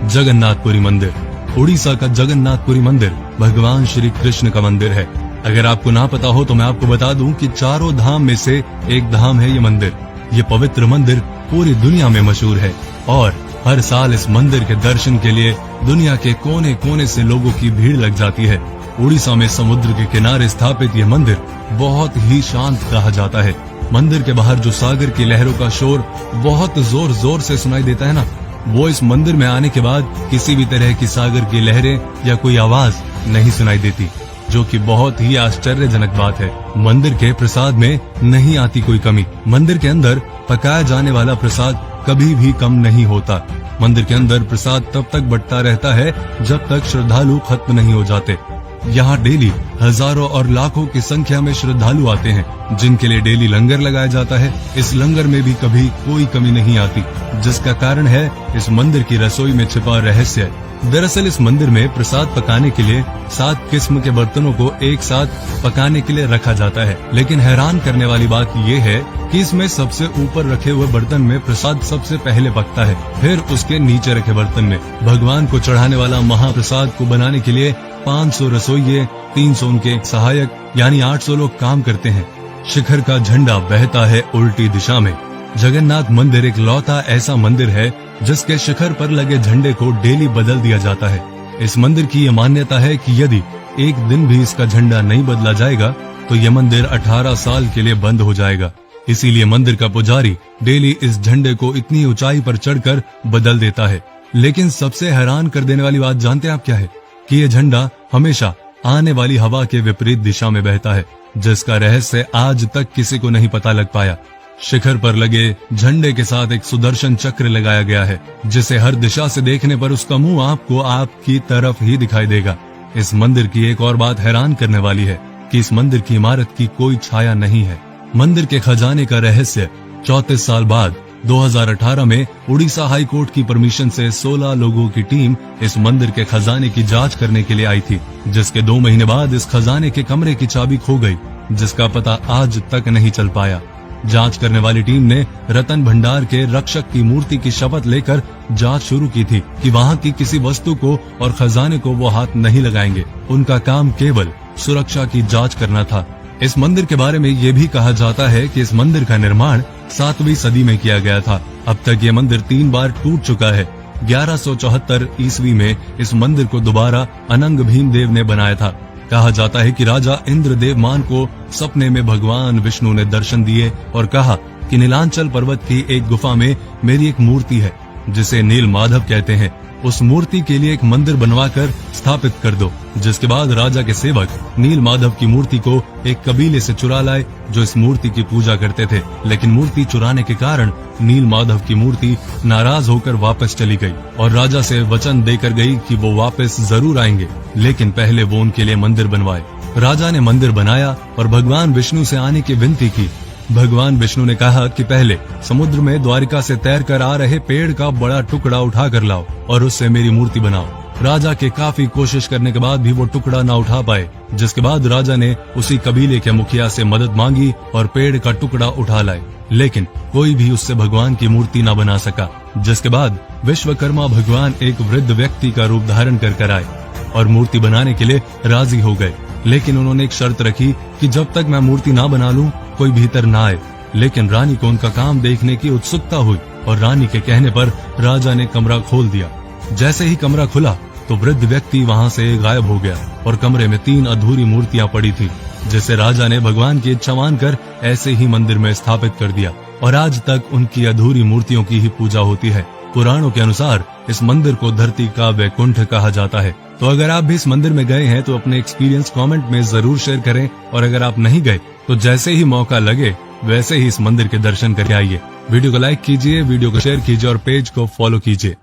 जगन्नाथपुरी मंदिर। उड़ीसा का जगन्नाथपुरी मंदिर भगवान श्री कृष्ण का मंदिर है। अगर आपको ना पता हो तो मैं आपको बता दूं कि चारों धाम में से एक धाम है ये मंदिर। ये पवित्र मंदिर पूरी दुनिया में मशहूर है और हर साल इस मंदिर के दर्शन के लिए दुनिया के कोने कोने से लोगों की भीड़ लग जाती है। उड़ीसा में समुद्र के किनारे स्थापित ये मंदिर बहुत ही शांत कहा जाता है। मंदिर के बाहर जो सागर की लहरों का शोर बहुत जोर जोर से सुनाई देता है ना, वो इस मंदिर में आने के बाद किसी भी तरह की सागर की लहरें या कोई आवाज नहीं सुनाई देती, जो कि बहुत ही आश्चर्यजनक बात है। मंदिर के प्रसाद में नहीं आती कोई कमी। मंदिर के अंदर पकाया जाने वाला प्रसाद कभी भी कम नहीं होता। मंदिर के अंदर प्रसाद तब तक बंटता रहता है जब तक श्रद्धालु खत्म नहीं हो जाते। यहाँ डेली हजारों और लाखों की संख्या में श्रद्धालु आते हैं, जिनके लिए डेली लंगर लगाया जाता है। इस लंगर में भी कभी कोई कमी नहीं आती, जिसका कारण है इस मंदिर की रसोई में छिपा रहस्य। दरअसल इस मंदिर में प्रसाद पकाने के लिए 7 किस्म के बर्तनों को एक साथ पकाने के लिए रखा जाता है। लेकिन हैरान करने वाली बात ये है कि इसमें सबसे ऊपर रखे हुए बर्तन में प्रसाद सबसे पहले पकता है, फिर उसके नीचे रखे बर्तन में। भगवान को चढ़ाने वाला महाप्रसाद को बनाने के लिए 500 रसोइये, 300 उनके सहायक यानी 800 लोग काम करते हैं। शिखर का झंडा बहता है उल्टी दिशा में। जगन्नाथ मंदिर एक लौता ऐसा मंदिर है जिसके शिखर पर लगे झंडे को डेली बदल दिया जाता है। इस मंदिर की ये मान्यता है कि यदि एक दिन भी इसका झंडा नहीं बदला जाएगा तो ये मंदिर 18 साल के लिए बंद हो जाएगा। इसीलिए मंदिर का पुजारी डेली इस झंडे को इतनी ऊंचाई पर चढ़कर बदल देता है। लेकिन सबसे हैरान कर देने वाली बात जानते हैं आप क्या है? कि ये झंडा हमेशा आने वाली हवा के विपरीत दिशा में बहता है, जिसका रहस्य आज तक किसी को नहीं पता लग पाया। शिखर पर लगे झंडे के साथ एक सुदर्शन चक्र लगाया गया है, जिसे हर दिशा से देखने पर उसका मुंह आपको आपकी तरफ ही दिखाई देगा। इस मंदिर की एक और बात हैरान करने वाली है कि इस मंदिर की इमारत की कोई छाया नहीं है। मंदिर के खजाने का रहस्य 34 साल बाद 2018 में उड़ीसा हाई कोर्ट की परमिशन से 16 लोगों की टीम इस मंदिर के खजाने की जांच करने के लिए आई थी, जिसके 2 महीने बाद इस खजाने के कमरे की चाबी खो गई, जिसका पता आज तक नहीं चल पाया। जांच करने वाली टीम ने रतन भंडार के रक्षक की मूर्ति की शपथ लेकर जांच शुरू की थी कि वहां की किसी वस्तु को और खजाने को वो हाथ नहीं लगाएंगे। उनका काम केवल सुरक्षा की जांच करना था। इस मंदिर के बारे में ये भी कहा जाता है कि इस मंदिर का निर्माण 7वीं सदी में किया गया था। अब तक ये मंदिर 3 बार टूट चुका है। 1174 ईस्वी में इस मंदिर को दोबारा अनंग भीमदेव ने बनाया था। कहा जाता है कि राजा इंद्रदेव मान को सपने में भगवान विष्णु ने दर्शन दिए और कहा कि नीलांचल पर्वत की एक गुफा में मेरी एक मूर्ति है जिसे नील माधव कहते हैं। उस मूर्ति के लिए एक मंदिर बनवाकर स्थापित कर दो। जिसके बाद राजा के सेवक नील माधव की मूर्ति को एक कबीले से चुरा लाए जो इस मूर्ति की पूजा करते थे। लेकिन मूर्ति चुराने के कारण नील माधव की मूर्ति नाराज होकर वापस चली गई और राजा से वचन देकर गई कि वो वापस जरूर आएंगे, लेकिन पहले वो उनके लिए मंदिर बनवाए। राजा ने मंदिर बनाया और भगवान विष्णु से आने की विनती की। भगवान विष्णु ने कहा कि पहले समुद्र में द्वारिका से तैर कर आ रहे पेड़ का बड़ा टुकड़ा उठा कर लाओ और उससे मेरी मूर्ति बनाओ। राजा के काफी कोशिश करने के बाद भी वो टुकड़ा ना उठा पाए, जिसके बाद राजा ने उसी कबीले के मुखिया से मदद मांगी और पेड़ का टुकड़ा उठा लाए, लेकिन कोई भी उससे भगवान की मूर्ति ना बना सका। जिसके बाद विश्वकर्मा भगवान एक वृद्ध व्यक्ति का रूप धारण कर आए और मूर्ति बनाने के लिए राजी हो गए। लेकिन उन्होंने एक शर्त रखी कि जब तक मैं मूर्ति ना बना लूं कोई भीतर ना आए। लेकिन रानी को उनका काम देखने की उत्सुकता हुई और रानी के कहने पर राजा ने कमरा खोल दिया। जैसे ही कमरा खुला तो वृद्ध व्यक्ति वहां से गायब हो गया और कमरे में 3 अधूरी मूर्तियां पड़ी थी, जिसे राजा ने भगवान की इच्छा मानकर ऐसे ही मंदिर में स्थापित कर दिया और आज तक उनकी अधूरी मूर्तियों की ही पूजा होती है। पुराणों के अनुसार इस मंदिर को धरती का वैकुंठ कहा जाता है। तो अगर आप भी इस मंदिर में गए हैं तो अपने एक्सपीरियंस कमेंट में जरूर शेयर करें, और अगर आप नहीं गए तो जैसे ही मौका लगे वैसे ही इस मंदिर के दर्शन करके आइए। वीडियो को लाइक कीजिए, वीडियो को शेयर कीजिए और पेज को फॉलो कीजिए।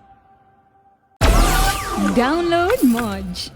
डाउनलोड मौज।